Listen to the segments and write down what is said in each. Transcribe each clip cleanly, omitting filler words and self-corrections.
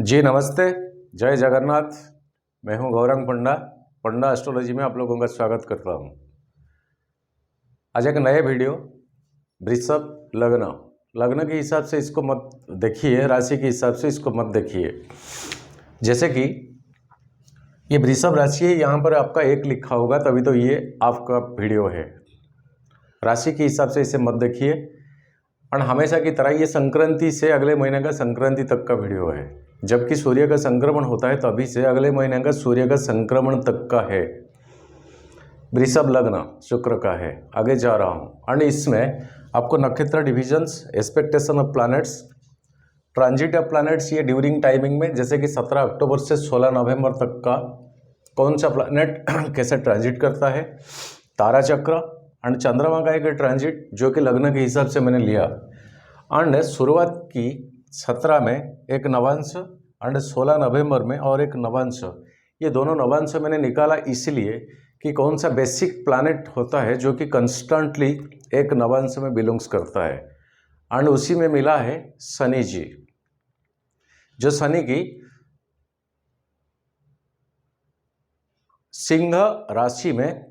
जी नमस्ते, जय जगन्नाथ। मैं हूं गौरंग पंडा। पंडा एस्ट्रोलॉजी में आप लोगों का स्वागत करता हूं। आज एक नए वीडियो वृषभ लग्न लग्न के हिसाब से इसको मत देखिए, राशि के हिसाब से इसको मत देखिए। जैसे कि ये वृषभ राशि है, यहाँ पर आपका एक लिखा होगा तभी तो ये आपका वीडियो है। राशि के हिसाब से इसे मत देखिए। और हमेशा की तरह ये संक्रांति से अगले महीने का संक्रांति तक का वीडियो है, जबकि सूर्य का संक्रमण होता है तभी से अगले महीने का सूर्य का संक्रमण तक का है। वृषभ लग्न शुक्र का है। आगे जा रहा हूँ और इसमें आपको नक्षत्र divisions, expectation of planets, transit of planets, ये ड्यूरिंग टाइमिंग में जैसे कि 17 अक्टूबर से 16 नवंबर तक का कौन सा प्लैनेट कैसे ट्रांजिट करता है, तारा चक्र एंड चंद्रमा का एक ट्रांजिट जो कि लग्न के हिसाब से मैंने लिया। एंड शुरुआत की 17 में एक नवांश एंड 16 नवंबर में और एक नवांश। ये दोनों नवांश मैंने निकाला इसलिए कि कौन सा बेसिक प्लैनेट होता है जो कि कंस्टेंटली एक नवांश में बिलोंग्स करता है। एंड उसी में मिला है शनि जी, जो शनि की सिंह राशि में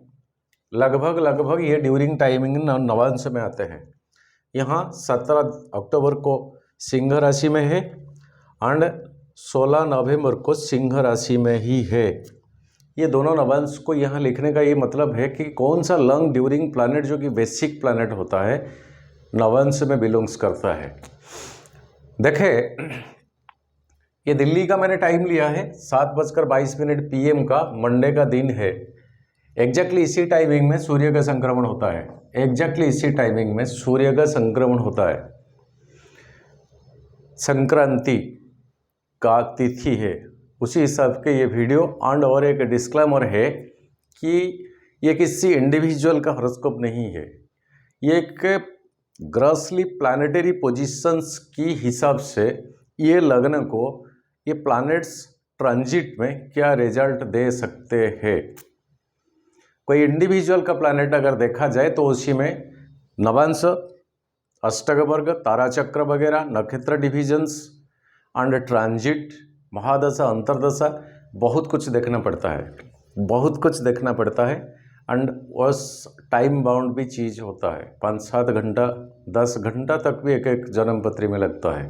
लगभग ये ड्यूरिंग टाइमिंग नवांश में आते हैं। यहाँ 17 अक्टूबर को सिंह राशि में है एंड 16 नवंबर को सिंह राशि में ही है। ये दोनों नवांश को यहाँ लिखने का ये मतलब है कि कौन सा लॉन्ग ड्यूरिंग प्लैनेट जो कि बेसिक प्लैनेट होता है नवांश में बिलोंग्स करता है। देखें, ये दिल्ली का मैंने टाइम लिया है 7:22 PM का, मंडे का दिन है। एग्जैक्टली इसी टाइमिंग में सूर्य का संक्रमण होता है। एग्जैक्टली इसी टाइमिंग में सूर्य का संक्रमण होता है। संक्रांति का तिथि है, उसी हिसाब के ये वीडियो। एंड और एक डिस्क्लेमर है कि ये किसी इंडिविजुअल का हॉरोस्कोप नहीं है, ये एक ग्रॉसली प्लानिटरी पोजीशंस की हिसाब से ये लग्न को ये प्लैनेट्स ट्रांजिट में क्या रिजल्ट दे सकते हैं। कोई इंडिविजुअल का प्लैनेट अगर देखा जाए तो उसी में नवांश, अष्टक वर्ग, तारा चक्र वगैरह, नक्षत्र डिविजन्स एंड ट्रांजिट, महादशा, अंतरदशा, बहुत कुछ देखना पड़ता है, बहुत कुछ देखना पड़ता है। एंड उस टाइम बाउंड भी चीज़ होता है, 5-7 घंटा 10 घंटा तक भी एक एक जन्मपत्री में लगता है।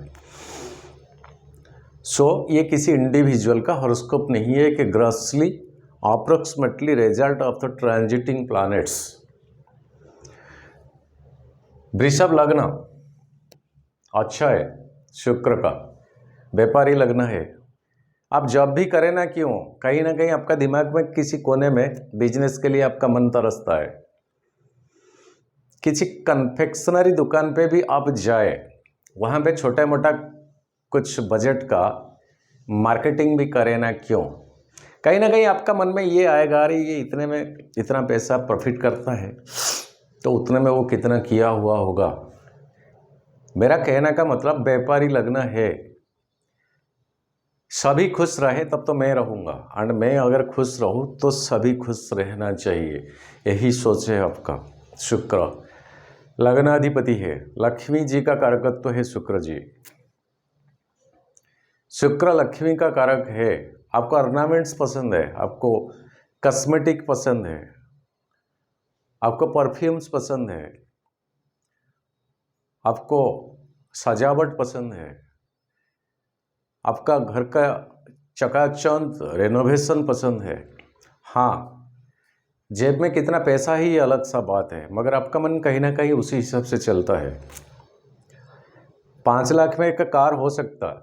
ये किसी इंडिविजुअल का हॉरोस्कोप नहीं है कि grossly approximately result of the transiting planets. वृषभ लग्न अच्छा है, शुक्र का व्यापारी लग्न है। आप जब भी करें ना क्यों, कहीं ना कहीं आपका दिमाग में किसी कोने में बिजनेस के लिए आपका मन तरसता है। किसी कन्फेक्शनरी दुकान पे भी आप जाए, वहाँ पे छोटा मोटा कुछ बजट का मार्केटिंग भी करें ना क्यों, कहीं ना कहीं आपका मन में ये आएगा, अरे ये इतने में इतना पैसा प्रॉफिट करता है तो उतने में वो कितना किया हुआ होगा। मेरा कहने का मतलब व्यापारी लग्न है, सभी खुश रहे तब तो मैं रहूँगा, एंड मैं अगर खुश रहूँ तो सभी खुश रहना चाहिए, यही सोच है आपका। शुक्र लग्नाधिपति है, लक्ष्मी जी का कारकत्व है शुक्र जी। शुक्र लक्ष्मी का कारक है। आपको ऑर्नामेंट्स पसंद है, आपको कॉस्मेटिक पसंद है, आपको परफ्यूम्स पसंद है, आपको सजावट पसंद है, आपका घर का चकाचौंध रेनोवेशन पसंद है। हाँ, जेब में कितना पैसा ही ये अलग सा बात है, मगर आपका मन कहीं ना कहीं उसी हिसाब से चलता है। 5 लाख में एक कार हो सकता,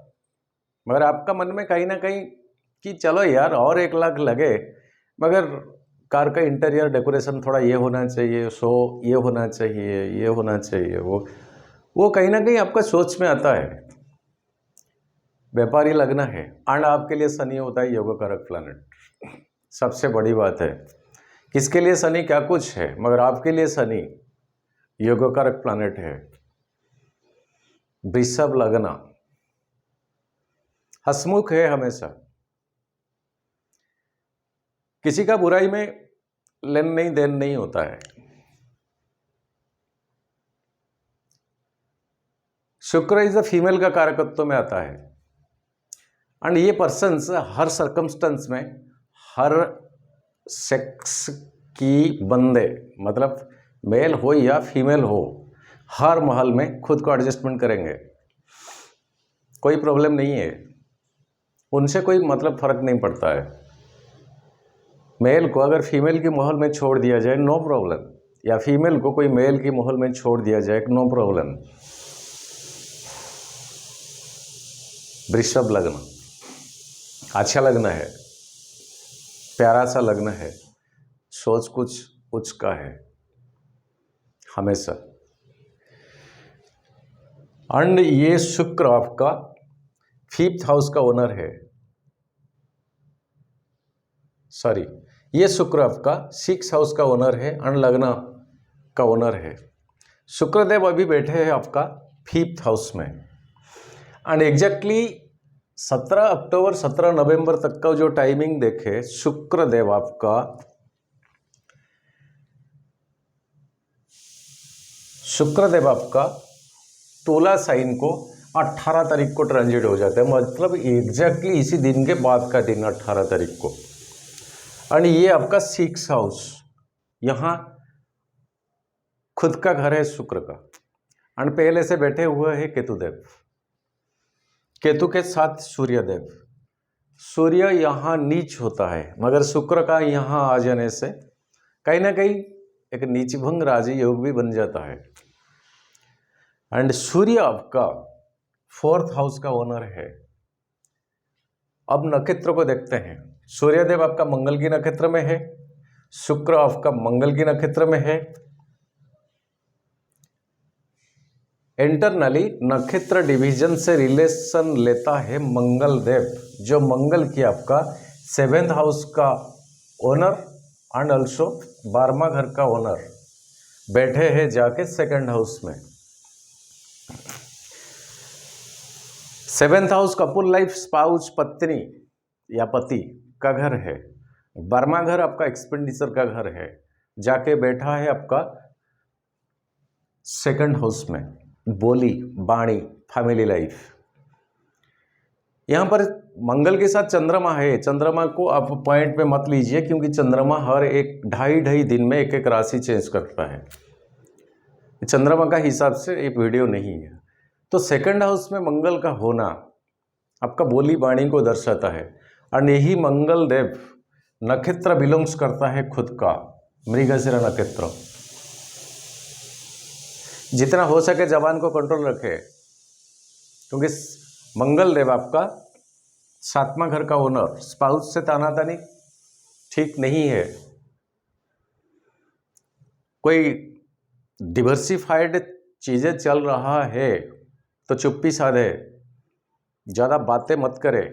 मगर आपका मन में कहीं ना कहीं कि चलो यार और 1 लाख लगे, मगर कार का इंटीरियर डेकोरेशन थोड़ा ये होना चाहिए, ये होना चाहिए, ये होना चाहिए, वो कहीं ना कहीं आपका सोच में आता है। व्यापारी लग्न है एंड आपके लिए शनि होता है योग कारक प्लैनेट। सबसे बड़ी बात है, किसके लिए शनि क्या कुछ है, मगर आपके लिए शनि योग कारक प्लैनेट है। वृषभ लग्न हसमुख है, हमेशा किसी का बुराई में लेन नहीं देन नहीं होता है। शुक्र इज द फीमेल का कारकत्व में आता है एंड ये पर्सन्स हर सर्कमस्टेंस में, हर सेक्स की बंदे, मतलब मेल हो या फीमेल हो, हर महल में खुद को एडजस्टमेंट करेंगे, कोई प्रॉब्लम नहीं है, उनसे कोई मतलब फ़र्क नहीं पड़ता है। मेल को अगर फीमेल की महल में छोड़ दिया जाए नो प्रॉब्लम, या फीमेल को कोई मेल की महल में छोड़ दिया जाए नो प्रॉब्लम। वृषभ लग्न अच्छा लग्न है, प्यारा सा लग्न है, सोच कुछ उच्च का है हमेशा। एंड ये शुक्र आपका 5th हाउस का ओनर है, सॉरी ये शुक्र आपका 6th हाउस का ओनर है एंड लग्न का ओनर है। शुक्रदेव अभी बैठे हैं आपका 5th हाउस में एंड एग्जैक्टली 17 अक्टूबर 17 नवंबर तक का जो टाइमिंग देखे, शुक्रदेव आपका तुला साइन को 18 तारीख को ट्रांजिट हो जाता है, मतलब एग्जैक्टली इसी दिन के बाद का दिन 18 तारीख को। एंड ये आपका 6th हाउस, यहाँ खुद का घर है शुक्र का, एंड पहले से बैठे हुए हैं केतुदेव, केतु के साथ सूर्यदेव। सूर्य यहाँ नीच होता है, मगर शुक्र का यहाँ आ जाने से कहीं ना कहीं एक नीचभंग राजयोग भी बन जाता है। एंड सूर्य आपका 4th हाउस का ओनर है। अब नक्षत्र को देखते हैं। सूर्यदेव आपका मंगल की नक्षत्र में है, शुक्र आपका मंगल की नक्षत्र में है। इंटरनली नक्षत्र डिवीजन से रिलेशन लेता है मंगल देव, जो मंगल की आपका 7th हाउस का ओनर एंड ऑल्सो 12वां घर का ओनर बैठे हैं जाके 2nd हाउस में। 7th house couple life, spouse, पत्नी या पति का घर है। 12वां घर आपका एक्सपेंडिचर का घर है, जाके बैठा है आपका 2nd हाउस में, बोली, वाणी, फैमिली लाइफ। यहाँ पर मंगल के साथ चंद्रमा है। चंद्रमा को आप पॉइंट पे मत लीजिए, क्योंकि चंद्रमा हर एक ढाई दिन में एक राशि चेंज करता है। चंद्रमा का हिसाब से एक वीडियो नहीं है। तो 2nd हाउस में मंगल का होना आपका बोली वाणी को दर्शाता है। और यही मंगल देव नक्षत्र बिलोंग्स करता है खुद का मृगशिरा नक्षत्र। जितना हो सके जबान को कंट्रोल रखे, क्योंकि मंगल देव आपका 7वां घर का ओनर, स्पाउस से तानातानी ठीक नहीं है। कोई डिवर्सिफाइड चीज़ें चल रहा है तो चुप्पी साधे, ज़्यादा बातें मत करें,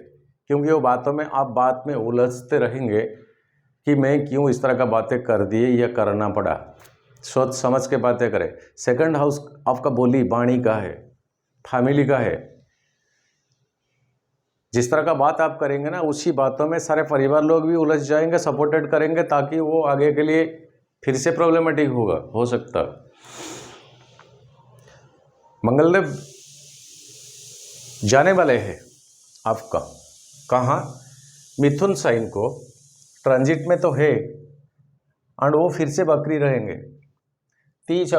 क्योंकि वो बातों में आप बात में उलझते रहेंगे कि मैं क्यों इस तरह का बातें कर दिए या करना पड़ा। सोच समझ के बातें करें। 2nd हाउस आपका बोली वाणी का है, फैमिली का है। जिस तरह का बात आप करेंगे ना, उसी बातों में सारे परिवार लोग भी उलझ जाएंगे, सपोर्टेड करेंगे, ताकि वो आगे के लिए फिर से प्रॉब्लमेटिक हो सकता। मंगलदेव जाने वाले हैं आपका कहाँ, मिथुन साइन को, ट्रांजिट में तो है एंड वो फिर से बकरी रहेंगे 30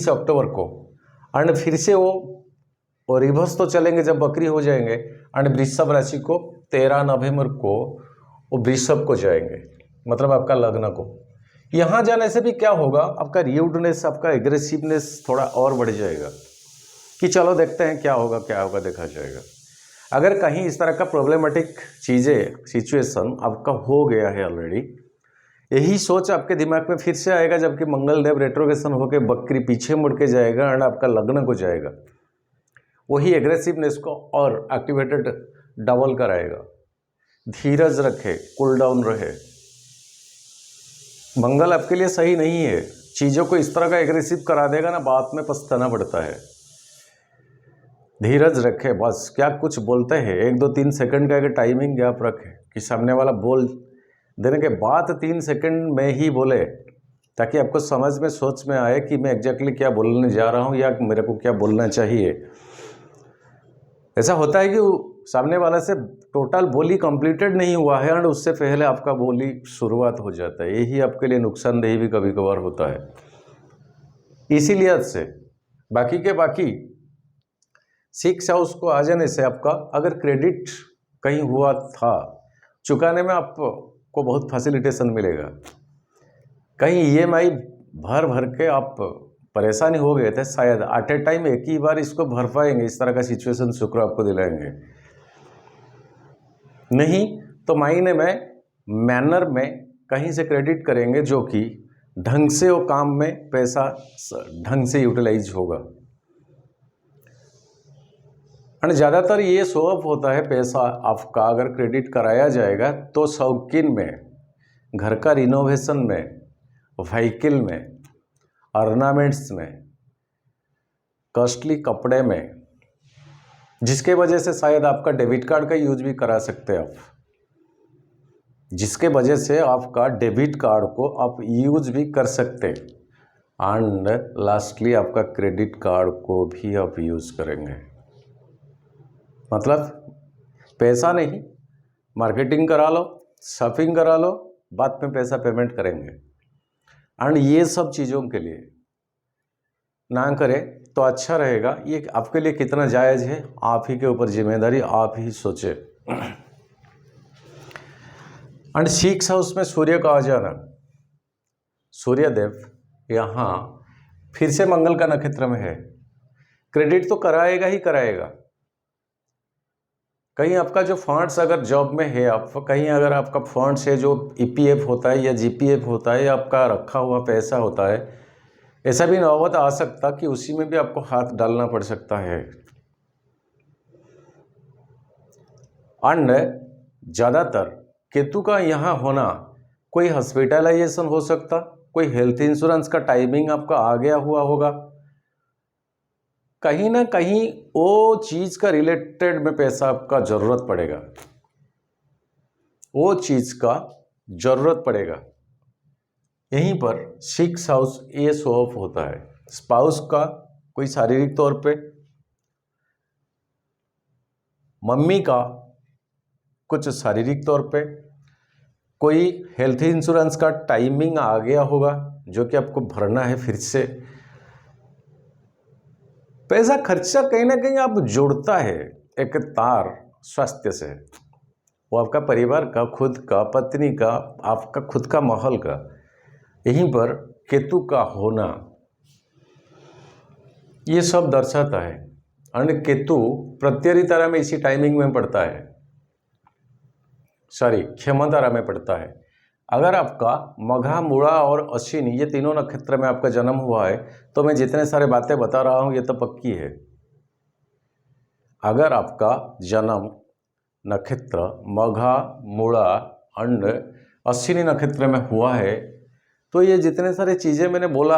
अक्टूबर को, एंड फिर से वो रिवर्स तो चलेंगे जब बकरी हो जाएंगे, एंड वृषभ राशि को 13 नवंबर को वो वृषभ को जाएंगे, मतलब आपका लग्न को। यहाँ जाने से भी क्या होगा, आपका र्यूडनेस, आपका एग्रेसिवनेस थोड़ा और बढ़ जाएगा कि चलो देखते हैं क्या होगा देखा जाएगा। अगर कहीं इस तरह का प्रॉब्लमेटिक चीज़ें, सिचुएशन आपका हो गया है ऑलरेडी, यही सोच आपके दिमाग में फिर से आएगा जबकि मंगल देव रेट्रोगेशन होकर बकरी पीछे मुड़ के जाएगा एंड आपका लग्न को जाएगा, वही एग्रेसिवनेस को और एक्टिवेटेड डबल कराएगा। धीरज रखे, कूल डाउन रहे। मंगल आपके लिए सही नहीं है, चीज़ों को इस तरह का एग्रेसिव करा देगा ना, बाद में पछताना पड़ता है। धीरज रखे, बस क्या कुछ बोलते हैं 1, 2, 3 सेकंड का एक टाइमिंग गैप रखे कि सामने वाला बोल देने के बाद 3 सेकंड में ही बोले, ताकि आपको समझ में, सोच में आए कि मैं एग्जैक्टली क्या बोलने जा रहा हूँ या मेरे को क्या बोलना चाहिए। ऐसा होता है कि सामने वाला से टोटल बोली कंप्लीटेड नहीं हुआ है और उससे पहले आपका बोली शुरुआत हो जाता है, यही आपके लिए नुकसानदेही भी कभी कभार होता है। इसीलिए से बाकी के बाकी 6 हाउस को आ जाने से आपका अगर क्रेडिट कहीं हुआ था, चुकाने में आपको बहुत फैसिलिटेशन मिलेगा। कहीं EMI भर भर के आप परेशानी हो गए थे, शायद एट ए टाइम एक ही बार इसको भर पाएंगे, इस तरह का सिचुएशन शुक्र आपको दिलाएंगे। नहीं तो महीने में मैनर में कहीं से क्रेडिट करेंगे जो कि ढंग से वो काम में पैसा ढंग से यूटिलाइज होगा। और ज़्यादातर ये शो ऑफ होता है पैसा आपका अगर क्रेडिट कराया जाएगा तो शौकीन में, घर का रिनोवेशन में, व्हीकल में, ऑर्नामेंट्स में, कॉस्टली कपड़े में, जिसके वजह से शायद आपका डेबिट कार्ड का यूज भी करा सकते हैं आप, जिसके वजह से आपका डेबिट कार्ड को आप यूज भी कर सकते हैं। एंड लास्टली आपका क्रेडिट कार्ड को भी आप यूज़ करेंगे। मतलब पैसा नहीं, मार्केटिंग करा लो, शॉपिंग करा लो, बाद में पैसा पेमेंट करेंगे। एंड ये सब चीज़ों के लिए ना करें तो अच्छा रहेगा। ये आपके लिए कितना जायज़ है, आप ही के ऊपर जिम्मेदारी, आप ही सोचे। एंड 6 हाउस में सूर्य का आ जाना, सूर्यदेव यहाँ फिर से मंगल का नक्षत्र में है, क्रेडिट तो कराएगा ही कराएगा। कहीं आपका जो फंड्स अगर जॉब में है, आप कहीं अगर आपका फंड्स है जो EPF होता है या GPF होता है या आपका रखा हुआ पैसा होता है, ऐसा भी नौबत आ सकता कि उसी में भी आपको हाथ डालना पड़ सकता है। एंड ज़्यादातर केतु का यहाँ होना, कोई हॉस्पिटलाइजेशन हो सकता, कोई हेल्थ इंश्योरेंस का टाइमिंग आपका आ गया हुआ होगा, कहीं ना कहीं वो चीज़ का रिलेटेड में पैसा आपका ज़रूरत पड़ेगा, वो चीज़ का ज़रूरत पड़ेगा। यहीं पर 6 हाउस ये शो ऑफ होता है। स्पाउस का कोई शारीरिक तौर पे, मम्मी का कुछ शारीरिक तौर पे, कोई हेल्थ इंश्योरेंस का टाइमिंग आ गया होगा जो कि आपको भरना है फिर से। पैसा खर्चा कहीं ना कहीं आप जोड़ता है एक तार स्वास्थ्य से, वो आपका परिवार का, खुद का, पत्नी का, आपका खुद का माहौल का। यहीं पर केतु का होना ये सब दर्शाता है। और केतु प्रत्यरी तारा में इसी टाइमिंग में पड़ता है, सॉरी क्षमा तारा में पड़ता है। अगर आपका मघा, मूढ़ा और अश्विनी ये तीनों नक्षत्र में आपका जन्म हुआ है तो मैं जितने सारे बातें बता रहा हूँ ये तो पक्की है। अगर आपका जन्म नक्षत्र मघा, मूढ़ा और अश्विनी नक्षत्र में हुआ है तो ये जितने सारे चीज़ें मैंने बोला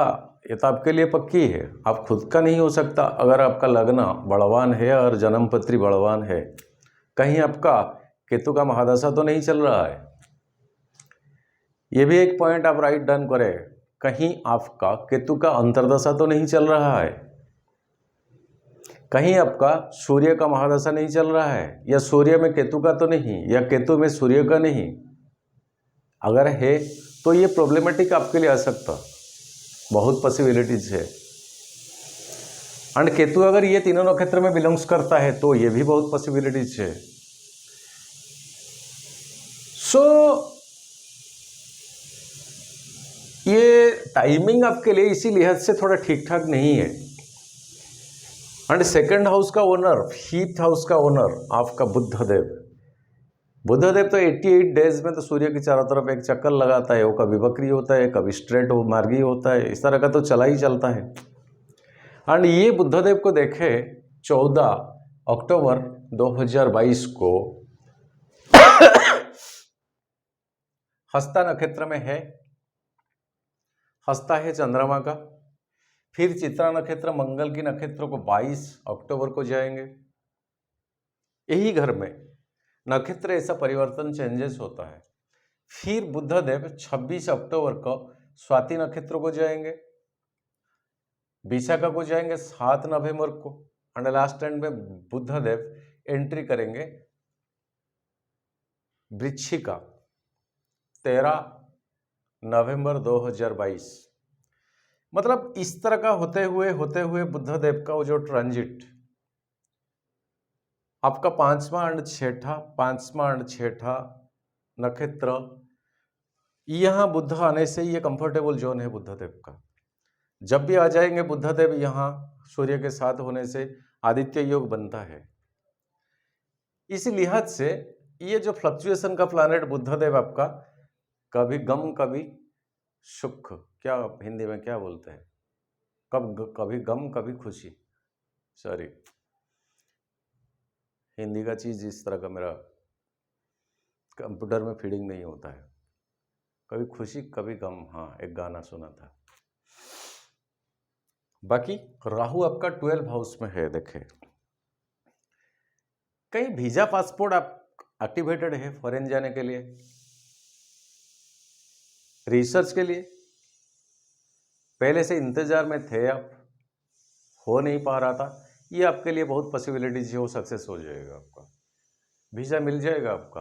ये तो आपके लिए पक्की है। आप खुद का नहीं हो सकता अगर आपका लग्न बलवान है और जन्मपत्री बलवान है। कहीं आपका केतु का महादशा तो नहीं चल रहा है, ये भी एक पॉइंट आप राइट डन करें। कहीं आपका केतु का अंतर्दशा तो नहीं चल रहा है, कहीं आपका सूर्य का महादशा नहीं चल रहा है, या सूर्य में केतु का तो नहीं, या केतु में सूर्य का नहीं। अगर है तो ये प्रॉब्लमेटिक आपके लिए आ सकता, बहुत पॉसिबिलिटीज है। एंड केतु अगर ये तीनों नक्षत्र में बिलोंग्स करता है तो ये भी बहुत पॉसिबिलिटीज है। सो ये टाइमिंग आपके लिए इसी लिहाज से थोड़ा ठीक ठाक नहीं है। एंड सेकंड हाउस का ओनर, 5th हाउस का ओनर आपका बुधदेव। बुधदेव तो 88 डेज में तो सूर्य की चारों तरफ एक चक्कर लगाता है, वो कभी वक्री होता है, कभी स्ट्रेट हो मार्गी होता है, इस तरह का तो चला ही चलता है। एंड ये बुधदेव को देखे 14 अक्टूबर 2022 को हस्ता नक्षत्र में है। हस्ता है चंद्रमा का। फिर चित्रा नक्षत्र मंगल की नक्षत्र को 22 अक्टूबर को जाएंगे। यही घर में नक्षत्र ऐसा परिवर्तन चेंजेस होता है। फिर बुधदेव 26 अक्टूबर को स्वाति नक्षत्र को जाएंगे, विशाखा को जाएंगे 7 नवंबर को। एंड लास्ट एंड में बुधदेव एंट्री करेंगे वृश्चिका 13 नवंबर 2022। मतलब इस तरह का होते हुए बुद्धदेव का वो जो ट्रांजिट आपका पांचवा अंड छठा नक्षत्र, यहाँ बुद्ध आने से ये कंफर्टेबल जोन है बुद्धदेव का। जब भी आ जाएंगे बुद्धदेव यहाँ सूर्य के साथ होने से आदित्य योग बनता है। इस लिहाज से ये जो फ्लक्चुएशन का प्लैनेट बुद्धदेव आपका कभी गम कभी सुख, क्या हिंदी में क्या बोलते हैं, कभी गम कभी खुशी, सॉरी हिंदी का चीज इस तरह का मेरा कंप्यूटर में फीडिंग नहीं होता है, कभी खुशी कभी गम। हाँ, एक गाना सुना था। बाकी राहु आपका 12 हाउस में है। देखे कहीं वीजा पासपोर्ट आप एक्टिवेटेड है फॉरेन जाने के लिए, रिसर्च के लिए, पहले से इंतजार में थे आप, हो नहीं पा रहा था, ये आपके लिए बहुत पॉसिबिलिटीज है, वो सक्सेस हो जाएगा, आपका वीजा मिल जाएगा आपका।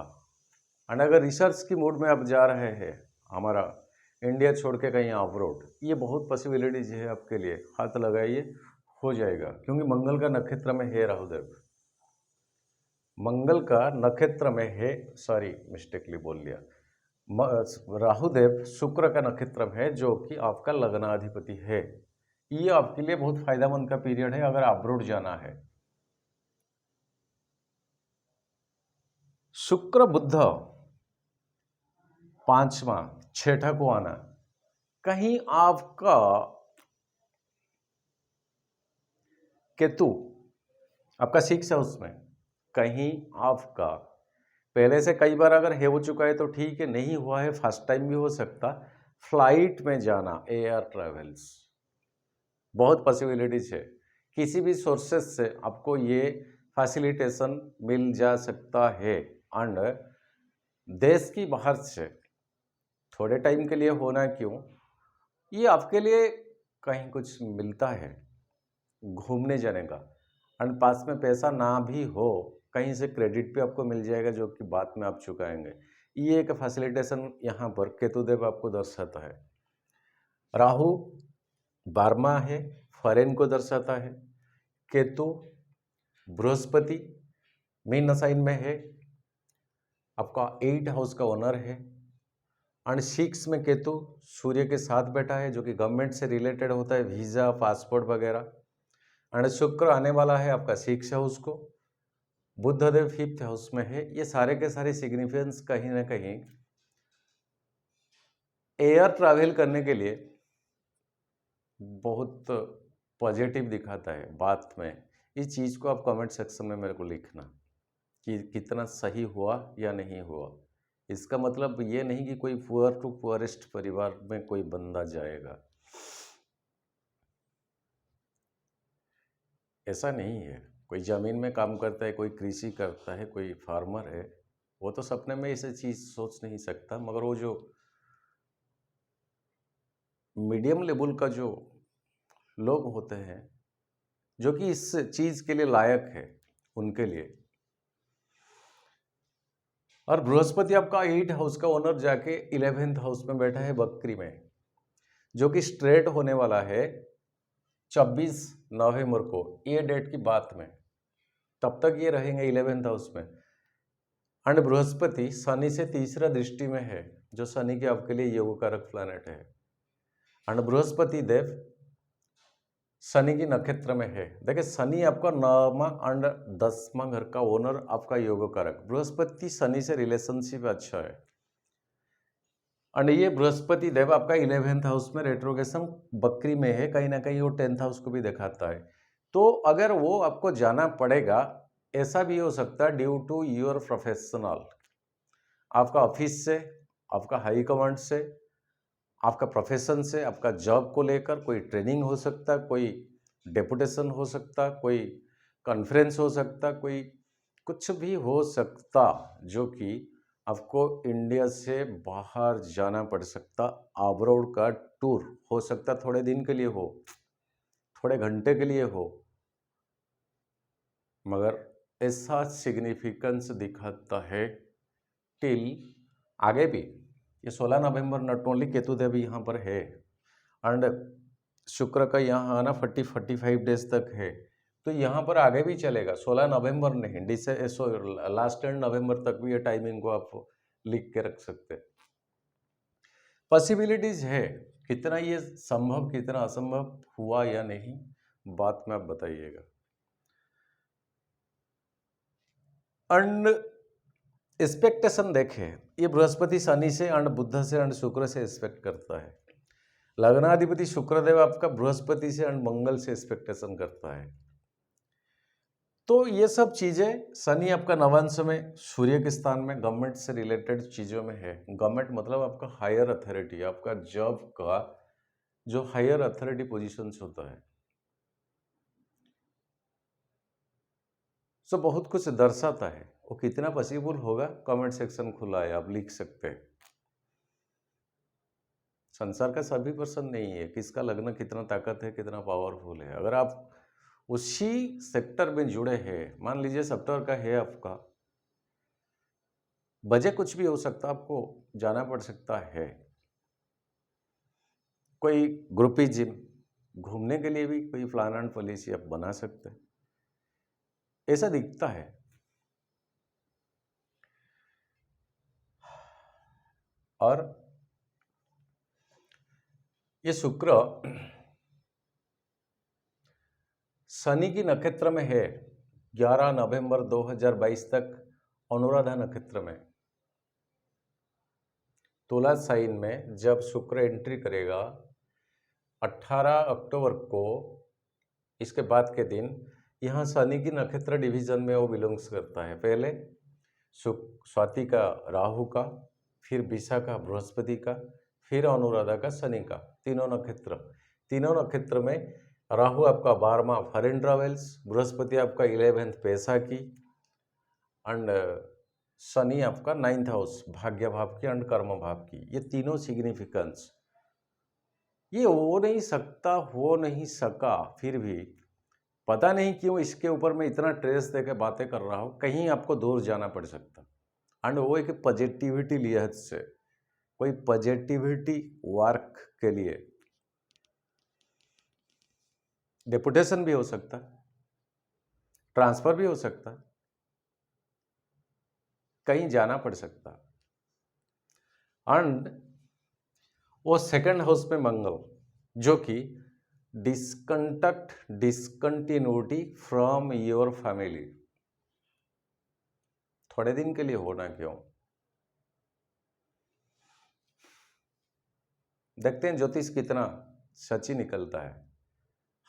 और अगर रिसर्च की मूड में आप जा रहे हैं हमारा इंडिया छोड़ के कहीं अब्रॉड, ये बहुत पॉसिबिलिटीज है आपके लिए, हाथ लगाइए हो जाएगा। क्योंकि मंगल का नक्षत्र में है राहुदेव, मंगल का नक्षत्र में है, सॉरी मिस्टेकली बोल लिया, राहुदेव शुक्र का नक्षत्र में है जो कि आपका लग्नाधिपति है। ये आपके लिए बहुत फायदेमंद का पीरियड है अगर अब्रॉड जाना है। शुक्र बुध पांचवा छठा को आना, कहीं आपका केतु आपका 6 हाउस में, कहीं आपका पहले से कई बार अगर है हो चुका है तो ठीक है, नहीं हुआ है फर्स्ट टाइम भी हो सकता, फ्लाइट में जाना, एयर ट्रेवल्स, बहुत पॉसिबिलिटीज है। किसी भी सोर्सेस से आपको ये फैसिलिटेशन मिल जा सकता है। एंड देश की बाहर से थोड़े टाइम के लिए होना क्यों, ये आपके लिए कहीं कुछ मिलता है घूमने जाने का। एंड पास में पैसा ना भी हो, कहीं से क्रेडिट भी आपको मिल जाएगा जो कि बाद में आप चुकाएंगे। ये एक फैसिलिटेशन यहाँ पर केतुदेव आपको दर्शाता है। राहु 12वां है, फॉरेन को दर्शाता है। केतु बृहस्पति मीन साइन में है, आपका 8 हाउस का ओनर है। एंड 6 में केतु सूर्य के साथ बैठा है जो कि गवर्नमेंट से रिलेटेड होता है, वीजा पासपोर्ट वगैरह। एंड शुक्र आने वाला है आपका 6 हाउस को, बुद्धदेव 5th हाउस में है। ये सारे के सारे सिग्निफिकेंस कहीं ना कहीं एयर ट्रैवल करने के लिए बहुत पॉजिटिव दिखाता है। बात में इस चीज़ को आप कमेंट सेक्शन में मेरे को लिखना कि कितना सही हुआ या नहीं हुआ। इसका मतलब ये नहीं कि कोई पुअर टू पुअरेस्ट परिवार में कोई बंदा जाएगा, ऐसा नहीं है। कोई ज़मीन में काम करता है, कोई कृषि करता है, कोई फार्मर है, वो तो सपने में इसे चीज़ सोच नहीं सकता। मगर वो जो मीडियम लेवल का जो लोग होते हैं जो कि इस चीज़ के लिए लायक है, उनके लिए। और बृहस्पति आपका 8 हाउस का ओनर जाके 11th हाउस में बैठा है बकरी में, जो कि स्ट्रेट होने वाला है 26 नवंबर को, ये डेट की बात में। तब तक ये रहेंगे 11th हाउस में। एंड बृहस्पति शनि से तीसरा दृष्टि में है, जो शनि के आपके लिए योग कारक प्लैनेट है। एंड बृहस्पति देव शनि की नक्षत्र में है। देखिए शनि आपका 9वां एंड 10वां घर का ओनर, आपका योग कारक। बृहस्पति शनि से रिलेशनशिप अच्छा है। एंड ये बृहस्पति देव आपका 11th हाउस में रेट्रोगेशन बकरी में है, कहीं ना कहीं वो 10th हाउस को भी दिखाता है। तो अगर वो आपको जाना पड़ेगा, ऐसा भी हो सकता है ड्यू टू योर प्रोफेशनल, आपका ऑफिस से, आपका हाई कमांड से, आपका प्रोफेशन से, आपका जॉब को लेकर कोई ट्रेनिंग हो सकता, कोई डेपुटेशन हो सकता, कोई कॉन्फ्रेंस हो सकता, कोई कुछ भी हो सकता जो कि आपको इंडिया से बाहर जाना पड़ सकता। अब्रॉड का टूर हो सकता, थोड़े दिन के लिए हो, थोड़े घंटे के लिए हो, मगर ऐसा सिग्निफिकेंस दिखाता है टिल आगे भी। ये 16 नवंबर नॉट ओनली केतुदेव यहाँ पर है एंड शुक्र का यहाँ आना 45 डेज तक है, तो यहाँ पर आगे भी चलेगा। 16 नवंबर नहीं, लास्ट एंड नवंबर तक भी ये टाइमिंग को आप लिख के रख सकते हैं। पॉसिबिलिटीज है, कितना ये संभव कितना असंभव हुआ या नहीं, बात में आप बताइएगा। एंड एक्सपेक्टेशन देखें, ये बृहस्पति शनि से एंड बुध से एंड शुक्र से एक्सपेक्ट करता है। लग्नाधिपति शुक्रदेव आपका बृहस्पति से एंड मंगल से एक्सपेक्टेशन करता है। तो ये सब चीजें, शनि आपका नवांश में सूर्य के स्थान में गवर्नमेंट से रिलेटेड चीजों में है। गवर्नमेंट मतलब आपका हायर अथॉरिटी, आपका जॉब का जो हायर अथॉरिटी पोजीशंस होता है, सो बहुत कुछ दर्शाता है। वो कितना पॉसिबल होगा, कमेंट सेक्शन खुला है, आप लिख सकते हैं। संसार का सभी पर्सन नहीं है, किसका लग्न कितना ताकत है, कितना पावरफुल है। अगर आप उसी सेक्टर में जुड़े हैं, मान लीजिए सेक्टर का है आपका, वजह कुछ भी हो सकता, आपको जाना पड़ सकता है। कोई ग्रुपिज्म, घूमने के लिए भी कोई प्लान एंड पॉलिसी आप बना सकते हैं, ऐसा दिखता है। और ये शुक्र शनि की नक्षत्र में है 11 नवंबर 2022 तक अनुराधा नक्षत्र में। तुला साइन में जब शुक्र एंट्री करेगा 18 अक्टूबर को, इसके बाद के दिन यहाँ शनि की नक्षत्र डिवीजन में वो बिलोंग्स करता है। पहले स्वाति का राहु का, फिर विशाखा बृहस्पति का, फिर अनुराधा का शनि का, तीनों नक्षत्र में राहु आपका 12वां फॉरेन ट्रेवल्स, बृहस्पति आपका 11th पैसा की, एंड शनि आपका 9th हाउस भाग्य भाव की एंड कर्म भाव की। ये तीनों सिग्निफिकेंस, ये हो नहीं सका, फिर भी पता नहीं क्यों इसके ऊपर मैं इतना ट्रेस देकर बातें कर रहा हूँ, कहीं आपको दूर जाना पड़ सकता। एंड वो एक पॉजिटिविटी लिहाज से, कोई पॉजिटिविटी वर्क के लिए डेपुटेशन भी हो सकता, ट्रांसफर भी हो सकता, कहीं जाना पड़ सकता। एंड वो सेकंड हाउस में मंगल, जो कि डिसकंटिन्यूटी फ्रॉम योर फैमिली, थोड़े दिन के लिए होना क्यों, देखते हैं ज्योतिष कितना सच्ची निकलता है।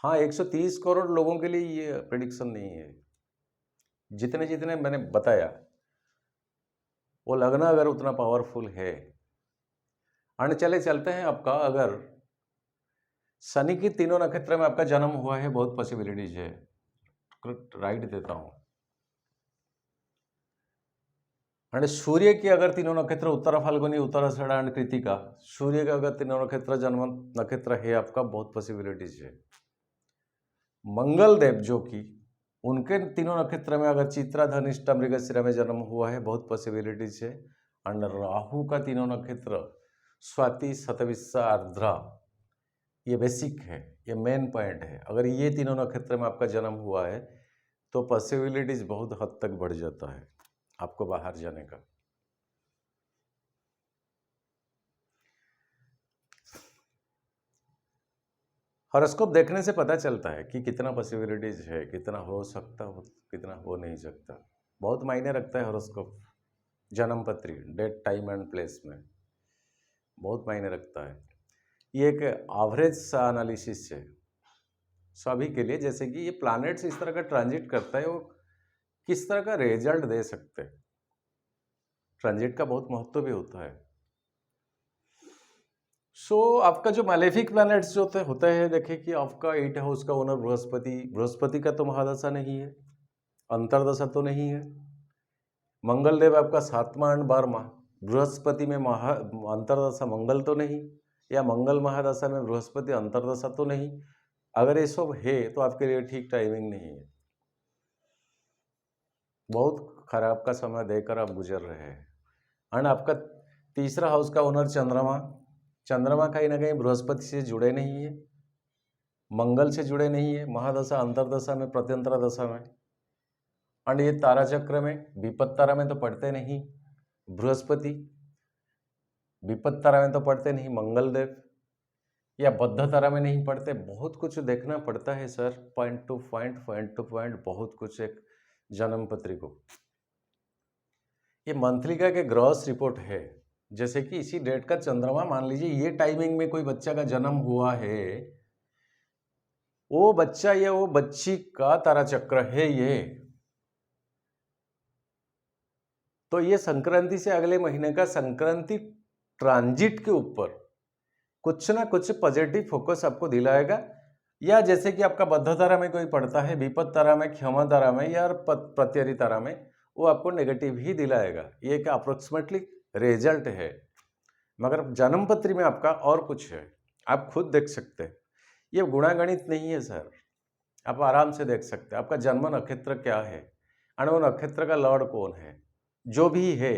हाँ, 130 करोड़ लोगों के लिए ये प्रेडिक्शन नहीं है। जितने मैंने बताया, वो लगना अगर उतना पावरफुल है। एंड चलते हैं आपका, अगर शनि की तीनों नक्षत्र में आपका जन्म हुआ है, बहुत पॉसिबिलिटीज है। राइट देता हूं। एंड सूर्य की अगर तीनों नक्षत्र उत्तरा फाल्गुनी, उत्तराषाढ़ा एंड कृतिका, सूर्य का अगर तीनों नक्षत्र जन्म नक्षत्र है आपका, बहुत पॉसिबिलिटीज है। मंगल देव जो कि उनके तीनों नक्षत्र में अगर चित्रा धनिष्ठा मृगशिरा में जन्म हुआ है, बहुत पॉसिबिलिटीज है। एंड राहु का तीनों नक्षत्र स्वाति शतभिषा आर्द्रा, ये बेसिक है, ये मेन पॉइंट है। अगर ये तीनों नक्षत्र में आपका जन्म हुआ है तो पॉसिबिलिटीज बहुत हद तक बढ़ जाता है आपको बाहर जाने का। हॉरोस्कोप देखने से पता चलता है कि कितना पॉसिबिलिटीज है, कितना हो सकता, कितना हो नहीं सकता। बहुत मायने रखता है हॉरोस्कोप, जन्म पत्री, डेट, टाइम एंड प्लेस में बहुत मायने रखता है। ये एक एवरेज सा एनालिसिस है सभी के लिए, जैसे कि ये प्लैनेट्स इस तरह का ट्रांजिट करता है, वो किस तरह का रिजल्ट दे सकते हैं। ट्रांजिट का बहुत महत्व भी होता है। आपका जो मैलेफिक प्लैनेट्स जो होते हैं, देखिए कि आपका 8th हाउस का ओनर बृहस्पति का तो महादशा नहीं है, अंतरदशा तो नहीं है। मंगल देव आपका 7वां एंड 12वां, बृहस्पति में अंतरदशा मंगल तो नहीं, या मंगल महादशा में बृहस्पति अंतरदशा तो नहीं। अगर ये सब है तो आपके लिए ठीक टाइमिंग नहीं है। बहुत खराब का समय देकर आप गुजर रहे हैं। एंड आपका तीसरा हाउस का ओनर चंद्रमा, चंद्रमा कहीं ना कहीं बृहस्पति से जुड़े नहीं है, मंगल से जुड़े नहीं है, महादशा अंतरदशा में प्रत्यंतरा दशा में। एंड ये तारा चक्र में विपत्त तारा में तो पढ़ते नहीं बृहस्पति, विपत्त तारा में तो पढ़ते नहीं मंगल देव, या बद्ध तारा में नहीं पढ़ते। बहुत कुछ देखना पड़ता है सर, पॉइंट टू पॉइंट बहुत कुछ एक जन्म पत्री को। ये मंथलिका के ग्रॉस रिपोर्ट है, जैसे कि इसी डेट का चंद्रमा, मान लीजिए ये टाइमिंग में कोई बच्चा का जन्म हुआ है, वो बच्चा या वो बच्ची का तारा चक्र है ये, तो ये संक्रांति से अगले महीने का संक्रांति ट्रांजिट के ऊपर कुछ ना कुछ पॉजिटिव फोकस आपको दिलाएगा। या जैसे कि आपका बद्ध तारा में कोई पढ़ता है, विपत्त तारा में, क्षमा तारा में या प्रत्यरी तारा में, वो आपको नेगेटिव ही दिलाएगा। ये एक अप्रोक्सीमेटली रिजल्ट है, मगर जन्म पत्री में आपका और कुछ है, आप खुद देख सकते हैं। ये गुणागणित नहीं है सर, आप आराम से देख सकते हैं। आपका जन्म नक्षत्र क्या है और वो नक्षत्र का लॉर्ड कौन है, जो भी है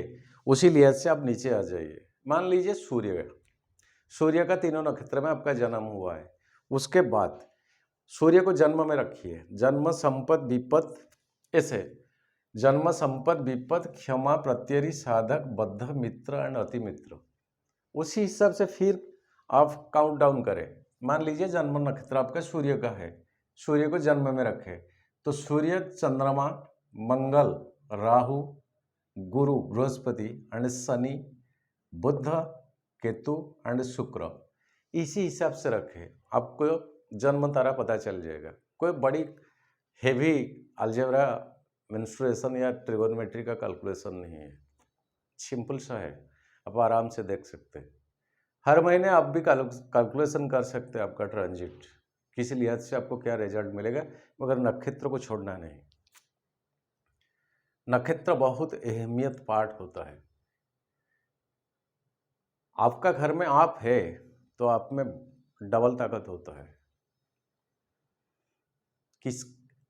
उसी लिहाज से आप नीचे आ जाइए। मान लीजिए सूर्य का तीनों नक्षत्र में आपका जन्म हुआ है, उसके बाद सूर्य को जन्म में रखिए, जन्म संपद विपत, ऐसे जन्म संपद विपत क्षमा प्रत्यरी साधक बद्ध मित्र एंड अति मित्र, उसी हिसाब से फिर आप काउंट डाउन करें। मान लीजिए जन्म नक्षत्र आपका सूर्य का है, सूर्य को जन्म में रखें, तो सूर्य, चंद्रमा, मंगल, राहु, गुरु, बृहस्पति एंड शनि, बुध, केतु एंड शुक्र, इसी हिसाब से रखें, आपको जन्म तारा पता चल जाएगा। कोई बड़ी हेवी अलजेब्रा, मेंस्ट्रुएशन या ट्रिगोनोमेट्री का कैलकुलेशन नहीं है, सिंपल सा है, आप आराम से देख सकते हैं। हर महीने आप भी कैलकुलेशन कर सकते हैं आपका ट्रांजिट, किस लिहाज से आपको क्या रिजल्ट मिलेगा, मगर नक्षत्र को छोड़ना नहीं। नक्षत्र बहुत अहमियत पार्ट होता है। आपका घर में आप है तो आप में डबल ताकत होता है।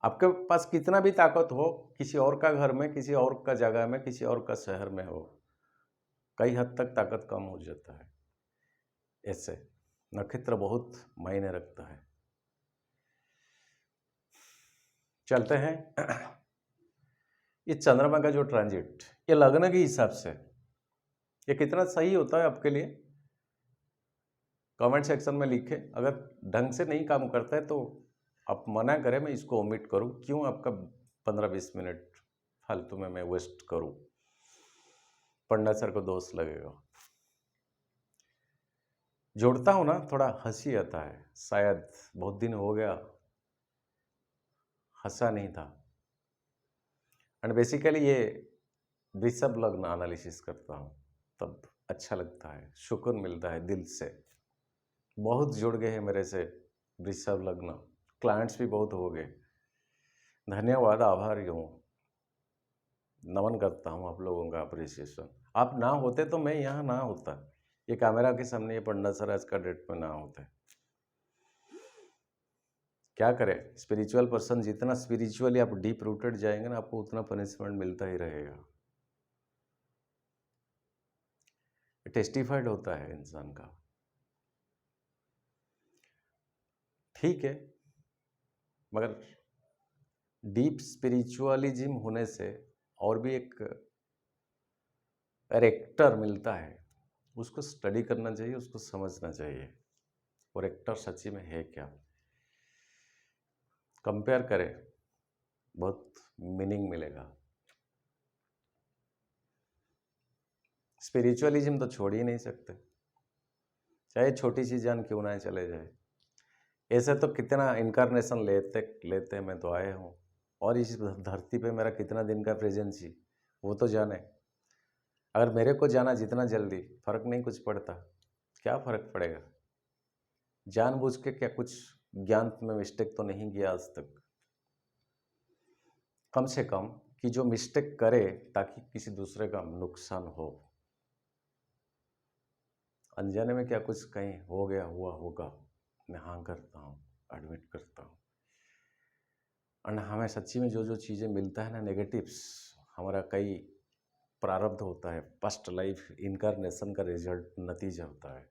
आपके पास कितना भी ताकत हो, किसी और का घर में, किसी और का जगह में, किसी और का शहर में हो, कई हद तक ताकत कम हो जाता है। ऐसे नक्षत्र बहुत मायने रखता है। चलते हैं ये चंद्रमा का जो ट्रांजिट, ये लग्न के हिसाब से ये कितना सही होता है आपके लिए, कमेंट सेक्शन में लिखें। अगर ढंग से नहीं काम करता है तो आप मना करें, मैं इसको ओमिट करूं, क्यों आपका 15-20 मिनट फालतू में मैं वेस्ट करूं, पंडा सर को दोष लगेगा। जोड़ता हूं ना, थोड़ा हंसी आता है, शायद बहुत दिन हो गया हंसा नहीं था। एंड बेसिकली ये वृषभ लग्न एनालिसिस करता हूँ तब अच्छा लगता है, सुकून मिलता है दिल से। बहुत जुड़ गए हैं मेरे से वृषभ लग्न, क्लाइंट्स भी बहुत हो गए, धन्यवाद, आभारी हूँ, नमन करता हूँ आप लोगों का अप्रिसिएशन। आप ना होते तो मैं यहाँ ना होता, ये कैमरा के सामने ये पंडा सर आज का डेट में ना होते। क्या करें, स्पिरिचुअल पर्सन जितना स्पिरिचुअली आप डीप रूटेड जाएंगे ना, आपको उतना पनिशमेंट मिलता ही रहेगा। टेस्टिफाइड होता है इंसान का। ठीक है, मगर डीप स्पिरिचुअलिज्म होने से और भी एक कैरेक्टर मिलता है, उसको स्टडी करना चाहिए, उसको समझना चाहिए कैरेक्टर सच्ची में है क्या, कंपेयर करें, बहुत मीनिंग मिलेगा। स्पिरिचुअलिज्म तो छोड़ ही नहीं सकते, चाहे छोटी सी जान क्यों ना चले जाए। ऐसे तो कितना इनकारनेशन लेते मैं तो आए हूँ, और इस धरती पे मेरा कितना दिन का प्रेजेंस ही वो तो जाने। अगर मेरे को जाना जितना जल्दी, फर्क नहीं कुछ पड़ता, क्या फर्क पड़ेगा, जानबूझ के क्या कुछ ज्ञान में मिस्टेक तो नहीं किया आज तक, कम से कम कि जो मिस्टेक करे ताकि किसी दूसरे का नुकसान हो। अनजाने में क्या कुछ कहीं हो गया, हुआ होगा, मैं हाँ करता हूँ, एडमिट करता हूँ। और हमें सच्ची में जो जो चीज़ें मिलता है ना नेगेटिव्स, हमारा कई प्रारब्ध होता है, पास्ट लाइफ इनकारनेशन का रिजल्ट नतीजा होता है।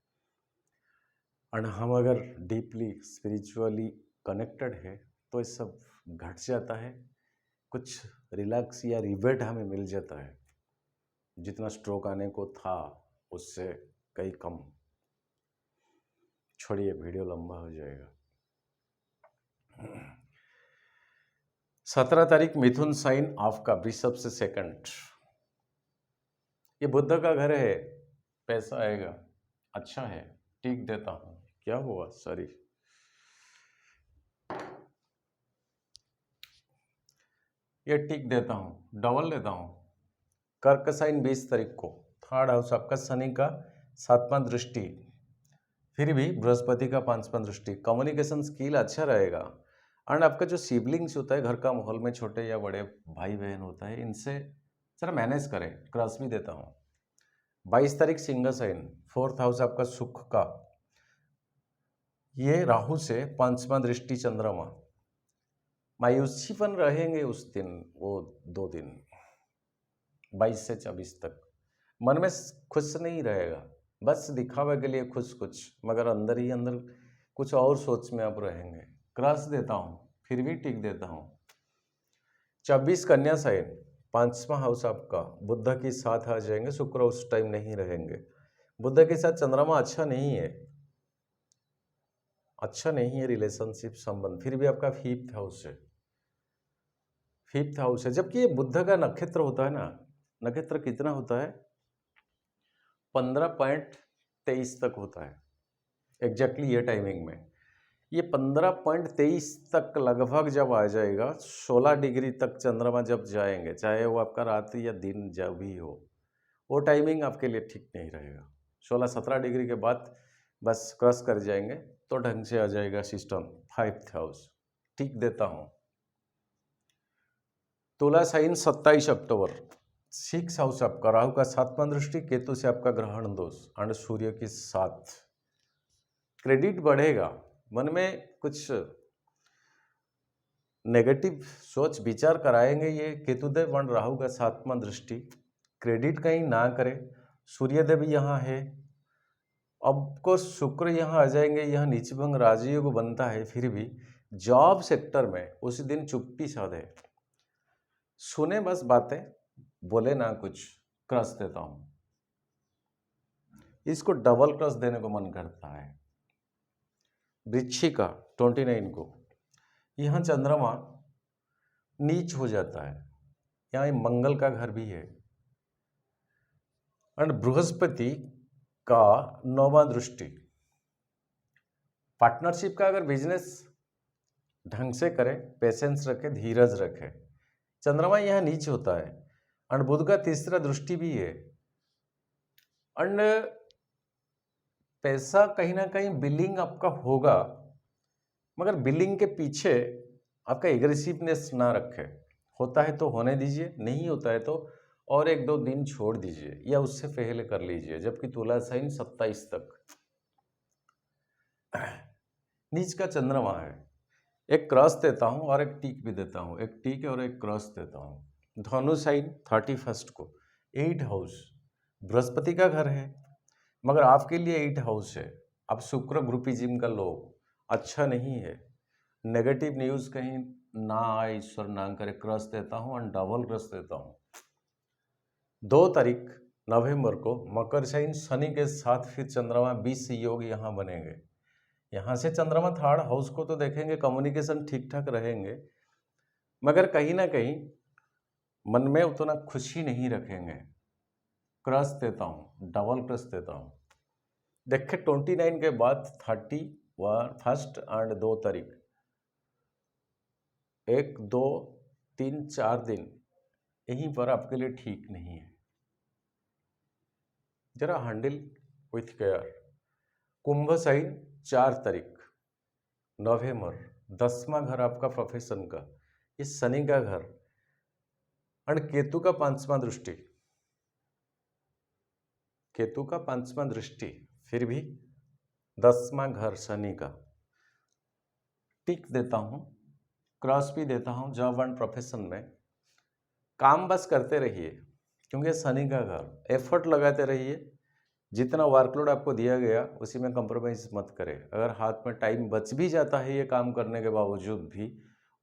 और हम अगर डीपली स्पिरिचुअली कनेक्टेड है तो ये सब घट जाता है, कुछ रिलैक्स या रिबेट हमें मिल जाता है, जितना स्ट्रोक आने को था उससे कई कम। छोड़िए, वीडियो लंबा हो जाएगा। 17 तारीख मिथुन साइन आपका वृषभ से सेकंड। ये बुध का घर है, पैसा आएगा, अच्छा है, टिक देता हूं। क्या हुआ, सॉरी, ये टिक देता हूं, डबल देता हूं। कर्क साइन 20 तारीख को, थर्ड हाउस आपका शनि का 7वां दृष्टि, फिर भी बृहस्पति का 5वां दृष्टि। कम्युनिकेशन स्किल अच्छा रहेगा। एंड आपका जो सिबलिंग्स होता है घर का माहौल में, छोटे या बड़े भाई बहन होता है, इनसे जरा मैनेज करें। क्रॉस भी देता हूँ। 22 तारीख सिंह साइन, 4th हाउस आपका सुख का, ये राहु से 5वां दृष्टि चंद्रमा। मायूसीपन रहेंगे उस दिन, वो 2 दिन 22 से 24 तक। मन में खुश नहीं रहेगा, बस दिखावे के लिए खुश कुछ, मगर अंदर ही अंदर कुछ और सोच में आप रहेंगे। क्रॉस देता हूँ, फिर भी टिक देता हूँ। 26 कन्या साइन, 5वां हाउस आपका, बुध के साथ आ जाएंगे, शुक्र उस टाइम नहीं रहेंगे। बुध के साथ चंद्रमा अच्छा नहीं है, अच्छा नहीं है रिलेशनशिप संबंध, फिर भी आपका 5th हाउस है, 5th हाउस है। जबकि ये बुध का नक्षत्र होता है ना, नक्षत्र कितना होता है, 15.23 तक होता है एग्जैक्टली ये टाइमिंग में। ये 15.23 तक लगभग जब आ जाएगा, 16 डिग्री तक चंद्रमा जब जाएंगे, चाहे वो आपका रात या दिन जब भी हो, वो टाइमिंग आपके लिए ठीक नहीं रहेगा। 16-17 डिग्री के बाद बस क्रॉस कर जाएंगे तो ढंग से आ जाएगा सिस्टम। 5th हाउस ठीक देता हूँ। तुला साइन 27 अक्टूबर, 6 हाउस आपका, राहु का 7वां दृष्टि, केतु से आपका ग्रहण दोष और सूर्य के साथ। क्रेडिट बढ़ेगा, मन में कुछ नेगेटिव सोच विचार कराएंगे ये केतुदेव और राहु का 7वां दृष्टि। क्रेडिट कहीं ना करें। सूर्यदेव यहाँ है, अब को शुक्र यहाँ आ जाएंगे, यह नीचभंग राजयोग बनता है, फिर भी जॉब सेक्टर में उस दिन चुप्पी साधे, सुने बस बातें, बोले ना कुछ। क्रॉस देता हूं, इसको डबल क्रॉस देने को मन करता है। वृश्चिका 29 को, यहाँ चंद्रमा नीच हो जाता है, यहाँ मंगल का घर भी है, और बृहस्पति का 9वां दृष्टि। पार्टनरशिप का अगर बिजनेस ढंग से करें, पेशेंस रखे, धीरज रखे। चंद्रमा यहाँ नीच होता है, और बुध का 3रा दृष्टि भी है। और पैसा कहीं ना कहीं बिलिंग आपका होगा, मगर बिलिंग के पीछे आपका एग्रेसिवनेस ना रखे। होता है तो होने दीजिए, नहीं होता है तो और 1-2 दिन छोड़ दीजिए या उससे पहले कर लीजिए। जबकि तुला साइन 27 तक नीच का चंद्रमा है। एक क्रॉस देता हूं और एक टिक भी देता हूं, एक टिक और एक क्रॉस देता हूं। धनु साइन 31 को, 8 हाउस बृहस्पति का घर है, मगर आपके लिए 8 हाउस है। अब शुक्र ग्रुपिज्म का लोग अच्छा नहीं है, नेगेटिव न्यूज़ कहीं ना आए, ईश्वर ना करे। क्रॉस देता हूं और डबल क्रॉस देता हूं। 2 तारीख नवंबर को मकर साइन शनि के साथ फिर चंद्रमा 20 योग यहाँ बनेंगे। यहाँ से चंद्रमा 3rd हाउस को तो देखेंगे, कम्युनिकेशन ठीक ठाक रहेंगे, मगर कहीं ना कहीं मन में उतना खुशी नहीं रखेंगे। क्रॉस देता हूँ, डबल क्रॉस देता हूँ। देखे 29 के बाद 31 और 2 तारीख, 1, 2, 3, 4 दिन यहीं पर आपके लिए ठीक नहीं है, जरा handle with care. Kumbh sign 4 तारीख नवंबर, 10वां घर आपका प्रोफेशन का, ये शनि का घर, और केतु का 5वां दृष्टि, केतु का 5वां दृष्टि, फिर भी 10वां घर शनि का। टिक देता हूं, क्रॉस भी देता हूं जॉब एंड प्रोफेशन में। काम बस करते रहिए, क्योंकि शनि का घर, एफर्ट लगाते रहिए। जितना वर्कलोड आपको दिया गया उसी में कंप्रोमाइज़ मत करें। अगर हाथ में टाइम बच भी जाता है ये काम करने के बावजूद भी,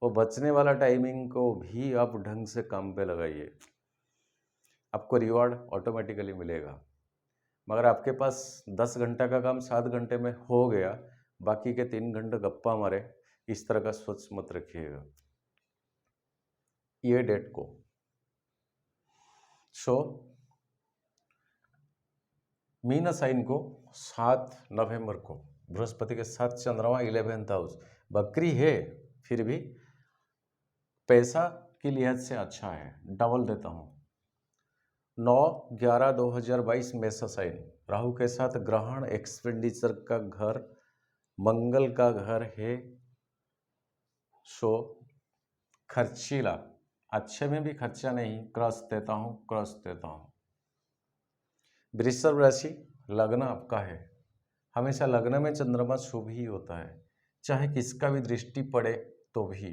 वो बचने वाला टाइमिंग को भी आप ढंग से काम पे लगाइए, आपको रिवॉर्ड ऑटोमेटिकली मिलेगा। मगर आपके पास 10 घंटा का काम 7 घंटे में हो गया, बाकी के 3 घंटे गप्पा मारे, इस तरह का सोच मत रखिएगा ये डेट को। सो मीन साइन को 7 नवंबर को बृहस्पति के साथ चंद्रमा 11th हाउस, बकरी है फिर भी पैसा की लिहाज से अच्छा है, डबल देता हूँ। 9/11/2022 मेष साइन, राहु के साथ ग्रहण, एक्सपेंडिचर का घर, मंगल का घर है। सो खर्चीला, अच्छे में भी खर्चा नहीं, क्रॉस देता हूँ, क्रॉस देता हूँ। वृषभ राशि, लग्न आपका है। हमेशा लग्न में चंद्रमा शुभ ही होता है, चाहे किसका भी दृष्टि पड़े तो भी।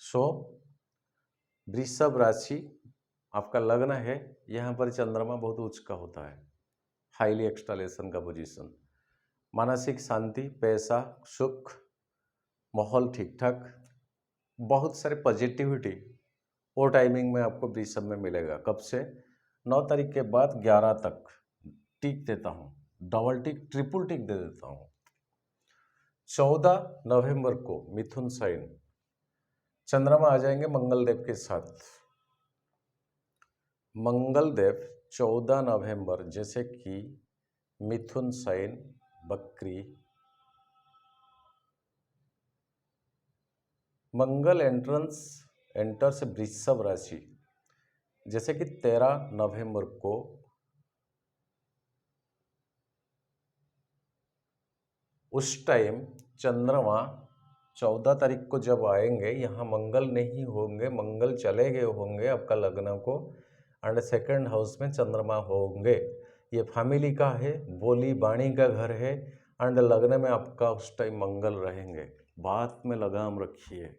सो वृषभ राशि आपका लग्न है, यहाँ पर चंद्रमा बहुत उच्च का होता है, हाईली एक्सटालेशन का पोजीशन। मानसिक शांति, पैसा, सुख, माहौल ठीक ठाक, बहुत सारे पॉजिटिविटी वो टाइमिंग में आपको वृषभ में मिलेगा। कब से? 9 तारीख के बाद 11 तक टिक देता हूँ, डबल टिक ट्रिपल टिक दे देता हूँ। 14 नवंबर को मिथुन साइन, चंद्रमा आ जाएंगे मंगल देव के साथ। मंगल देव 14 नवंबर जैसे कि मिथुन साइन, बकरी, मंगल एंटर से वृषभ राशि, जैसे कि 13 नवंबर को उस टाइम चंद्रमा 14 तारीख को जब आएंगे, यहाँ मंगल नहीं होंगे, मंगल चले गए होंगे आपका लग्न को, एंड सेकंड हाउस में चंद्रमा होंगे। ये फैमिली का है, बोली बाणी का घर है, एंड लग्न में आपका उस टाइम मंगल रहेंगे। बात में लगाम रखिए,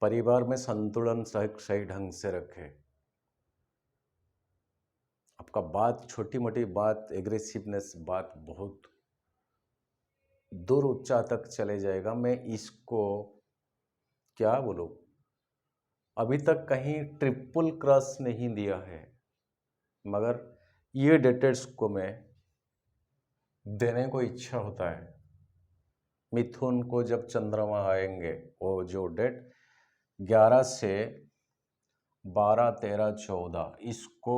परिवार में संतुलन सही ढंग से रखें। आपका बात, छोटी मोटी बात, एग्रेसिवनेस बात बहुत दूर ऊंचा तक चले जाएगा। मैं इसको क्या बोलूं, अभी तक कहीं ट्रिपल क्रॉस नहीं दिया है, मगर ये डेटेड्स को मैं देने को इच्छा होता है। मिथुन को जब चंद्रमा आएंगे, वो जो डेट 11 से 12, 13, 14, इसको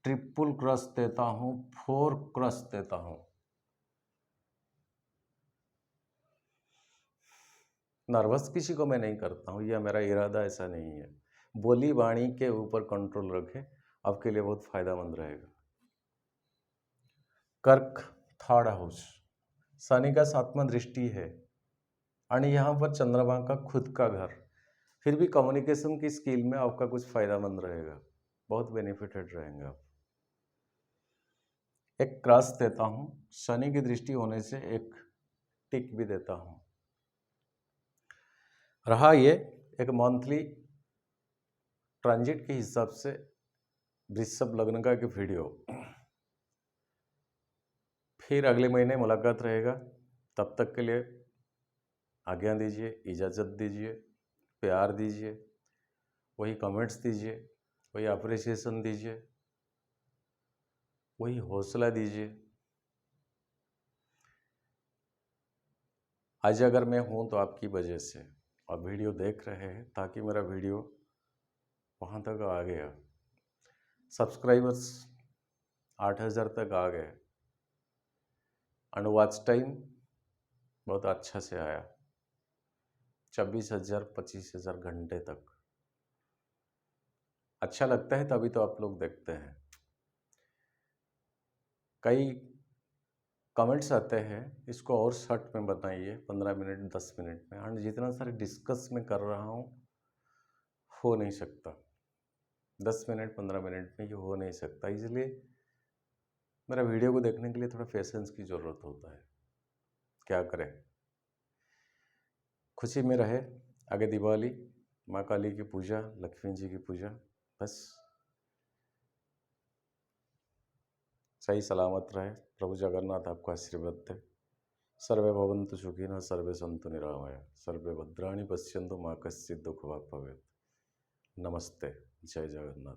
ट्रिपल क्रॉस देता हूँ, 4 क्रॉस देता हूँ। नर्वस किसी को मैं नहीं करता हूँ, यह मेरा इरादा ऐसा नहीं है। बोली वाणी के ऊपर कंट्रोल रखें, आपके लिए बहुत फायदेमंद रहेगा। कर्क, थर्ड हाउस, शनि का 7वां दृष्टि है, और यहाँ पर चंद्रमा का खुद का घर, फिर भी कम्युनिकेशन की स्किल में आपका कुछ फायदेमंद रहेगा, बहुत बेनिफिटेड रहेंगे आप। एक क्रॉस देता हूँ, शनि की दृष्टि होने से एक टिक भी देता हूँ। रहा ये एक मंथली ट्रांजिट के हिसाब से वृषभ लग्न का एक वीडियो, फिर अगले महीने मुलाकात रहेगा। तब तक के लिए आज्ञा दीजिए, इजाज़त दीजिए, प्यार दीजिए, वही कमेंट्स दीजिए, वही अप्रिसिएशन दीजिए, वही हौसला दीजिए। आज अगर मैं हूँ तो आपकी वजह से, आप वीडियो देख रहे हैं ताकि मेरा वीडियो वहाँ तक आ गया, सब्सक्राइबर्स 8000 तक आ गए, एंड वॉच टाइम बहुत अच्छा से आया, 24,000 25,000 घंटे तक। अच्छा लगता है तभी तो आप लोग देखते हैं। कई कमेंट्स आते हैं इसको और शॉर्ट में बताइए, 15 मिनट 10 मिनट में, एंड जितना सारे डिस्कस में कर रहा हूँ हो नहीं सकता, 10 मिनट 15 मिनट में ये हो नहीं सकता। इसलिए मेरा वीडियो को देखने के लिए थोड़ा पेशेंस की ज़रूरत होता है, क्या करें। खुशी में रहे। आगे दिवाली, माँ काली की पूजा, लक्ष्मी जी की पूजा, बस सही सलामत रहे। प्रभु जगन्नाथ आपको आशीर्वाद दे। सर्वे भवन्तु सुखिनः, सर्वे सन्तु निरामयाः, सर्वे भद्राणि पश्यन्तु मा कश्चित् दुःखभाग् भवेत्। नमस्ते, जय जगन्नाथ।